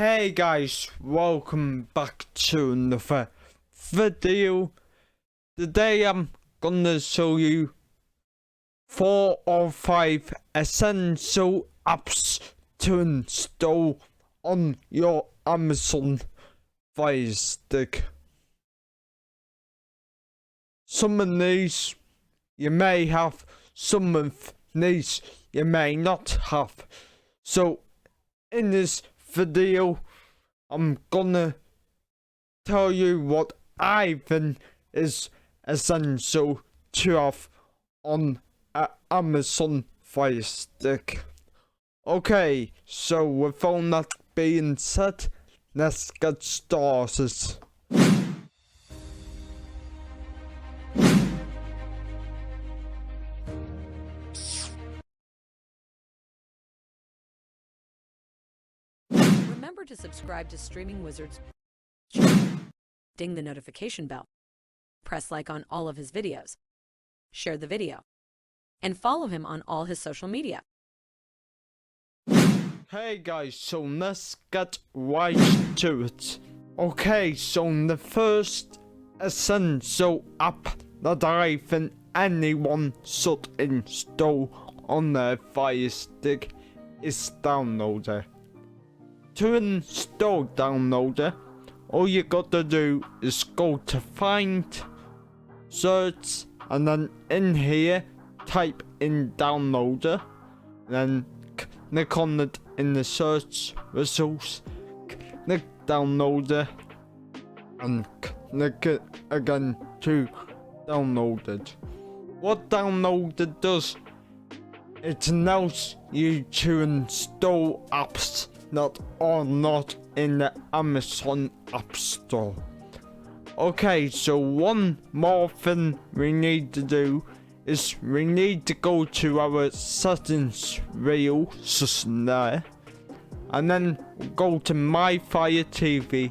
Hey guys, welcome back to another video. Today I'm gonna show you 4 or 5 essential apps to install on your Amazon Firestick. Some of these you may have, some of these you may not have. So in this video, I'm gonna tell you what I think is essential to have on Amazon Firestick. Okay, so with all that being said, let's get started. Remember to subscribe to Streaming Wizards. Ding the notification bell. Press like on all of his videos. Share the video. And follow him on all his social media. Hey guys, so let's get right to it. Okay, so the first essential app that I think anyone should install on their Firestick is Downloader. To install Downloader, all you gotta do is go to Find, Search, and then in here type in Downloader, then click on it in the search results, click Downloader, and click it again to download it. What Downloader does, it allows you to install apps that are not in the Amazon App Store. Okay, so one more thing we need to do is we need to go to our settings wheel just there, and then go to My Fire TV,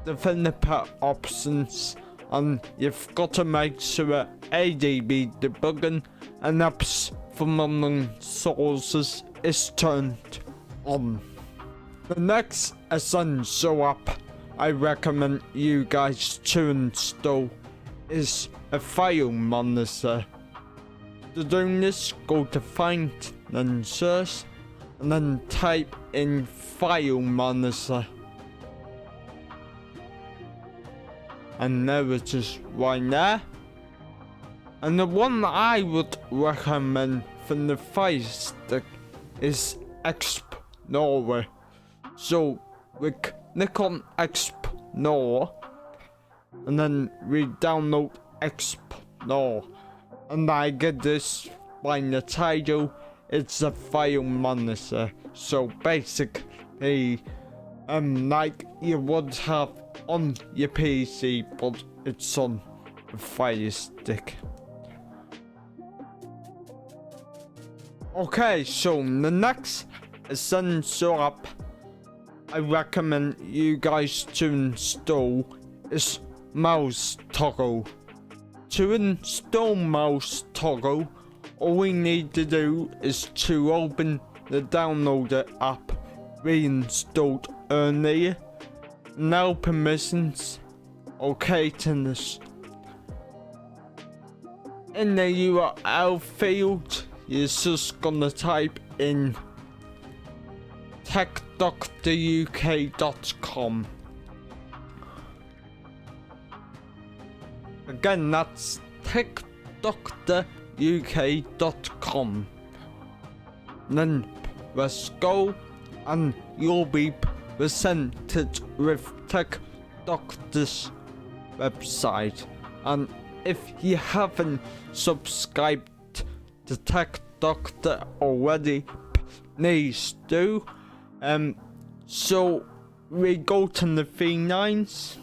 developer options, and you've got to make sure ADB debugging and apps from unknown sources is turned on. The next essential app I recommend you guys to install is a file manager. To do this, go to Find, then Search, and then type in File Manager. And there it is right there. And the one that I would recommend from the Firestick is Explorer. So we click on Explore, and then we download Explore, and I get this by the title. It's a file manager, so basically like you would have on your PC, but it's on a Firestick. Okay, so the next essential app I recommend you guys to install is Mouse Toggle. To install Mouse Toggle, all we need to do is to open the Downloader app we installed earlier. Now permissions, okay to this. In the URL field, you're just gonna type in tech.theuk.com. Again, that's tech.theuk.com. Then press go, and you'll be presented with Tech Doctor's website. And if you haven't subscribed to Tech Doctor already, please do. So we go to the V9s,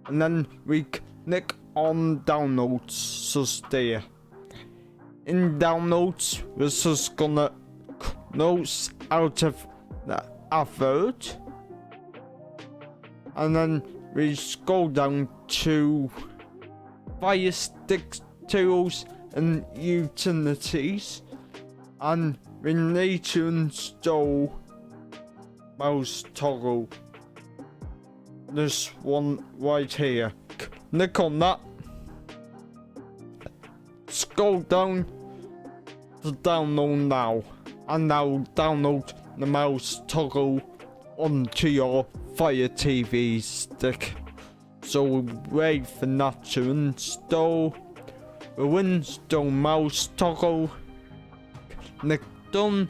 and then we click on Downloads just there. In Downloads, we're just gonna close out of the advert, and then we scroll down to Firestick Tools and Utilities, and we need to install mouse toggle. This one right here. Click on that. Scroll down to download now. And now download the mouse toggle onto your Fire TV stick. So wait for that to install. We'll install mouse toggle. Click done.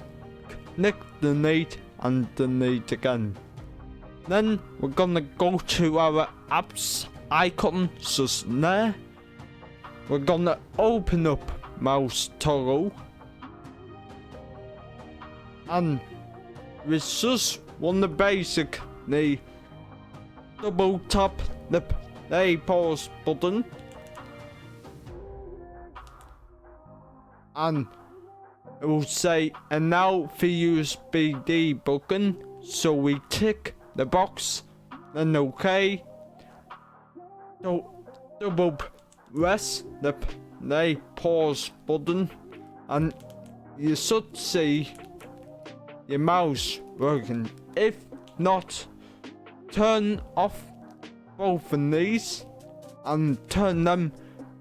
Click delete and delete again. Then we're gonna go to our apps icon just there. We're gonna open up mouse toggle. And we just want to basically double tap the play pause button. And it will say allow for USB debugging. So we tick the box, then OK. So double press the play pause button and you should see your mouse working. If not, turn off both of these and turn them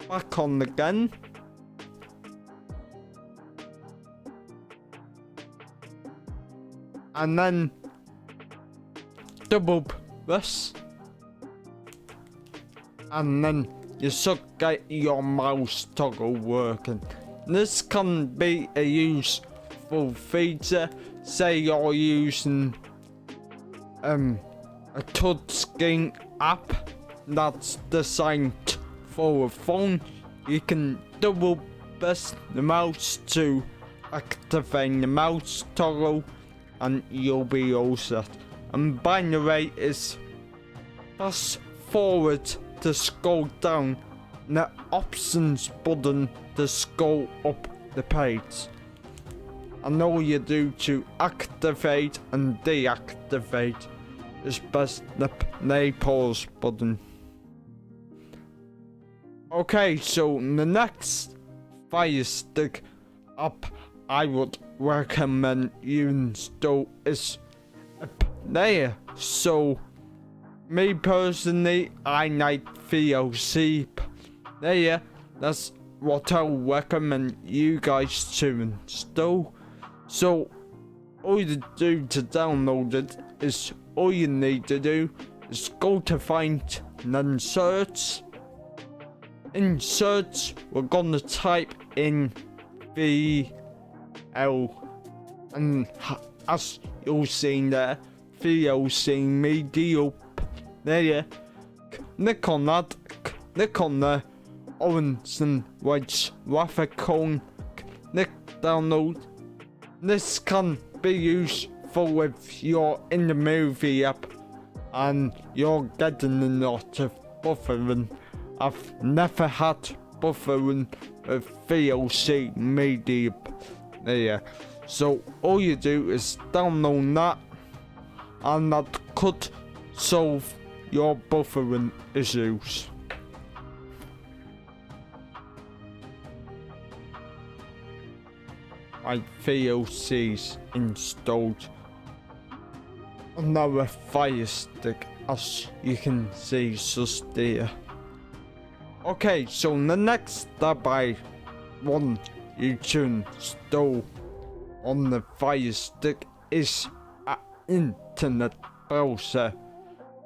back on again. And then double press and then you should get your mouse toggle working. This can be a useful feature. Say you're using a touchscreen app that's designed for a phone. You can double press the mouse to activate the mouse toggle and you'll be all set. And by the way, is fast forward to scroll down the options button to scroll up the page. And all you do to activate and deactivate is press the play pause button. Okay, so the next Firestick app I would recommend you install is a player. So me personally, I like VLC player. That's what I'll recommend you guys to install. So all you do to download it is all you need to do is go to find and then search. In search, we're gonna type in VL, and as you'll see there, VLC Media there. Click on that. Click on the orange and white graphic. Click download. This can be useful if you're in the movie app and you're getting a lot of buffering. I've never had buffering with VLC Media there. So all you do is download that and that could solve your buffering issues. My VLC's installed another Firestick, as you can see just there. Okay, so the next step I want you to install on the Firestick is an internet browser.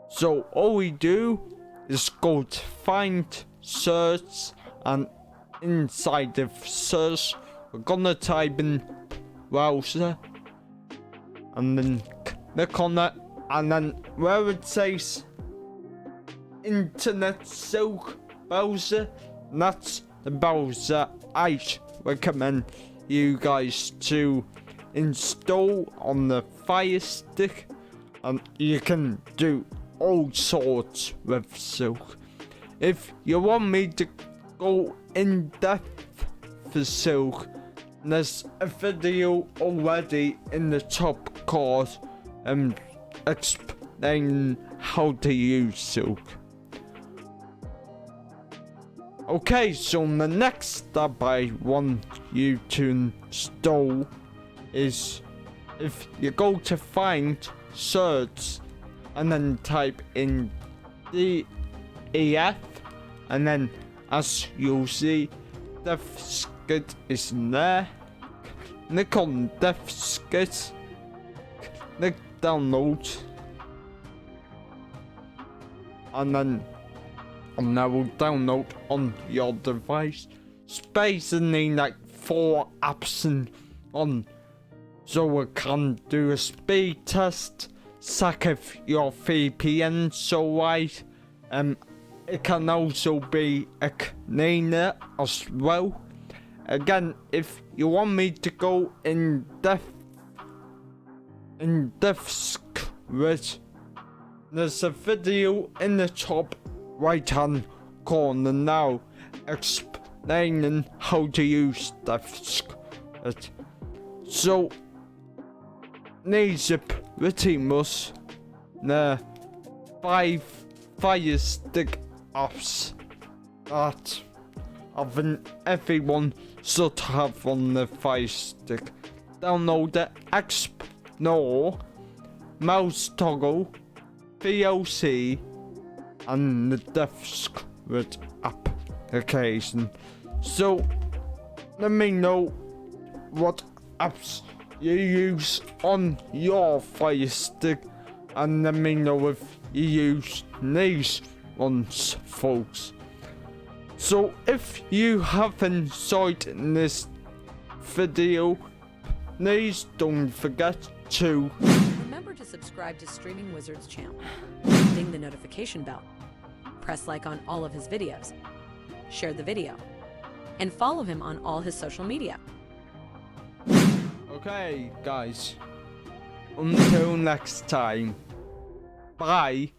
So all we do is go to find, search, and inside the search we're gonna type in browser and then click on that, and then where it says Internetelsa browser, that's the browser I recommend you guys to install on the Firestick, and you can do all sorts with Silk. If you want me to go in depth for Silk, there's a video already in the top card explaining how to use Silk. Okay, so the next step I want you to install is if you go to find search and then type in DEF, and then as you'll see, DefSkit is in there. Click on DefSkit, click download, and then that will download on your device. It's basically like 4 apps on, so we can do a speed test, check if your VPN's alright. It can also be a cleaner as well. Again, if you want me to go in depth with, there's a video in the top right hand corner now explaining how to use DefSkit. So these are pretty much the 5 Firestick apps that I think everyone should have on the Firestick. Download the Explore, Mouse Toggle, VLC, and the DefSkit application. So let me know what apps you use on your Firestick, and let me know if you use these ones, folks. So if you have enjoyed this video, please don't forget to Remember to subscribe to Streaming Wizard's channel, ding the notification bell, press like on all of his videos, share the video, and follow him on all his social media. Okay, guys. Until next time. Bye.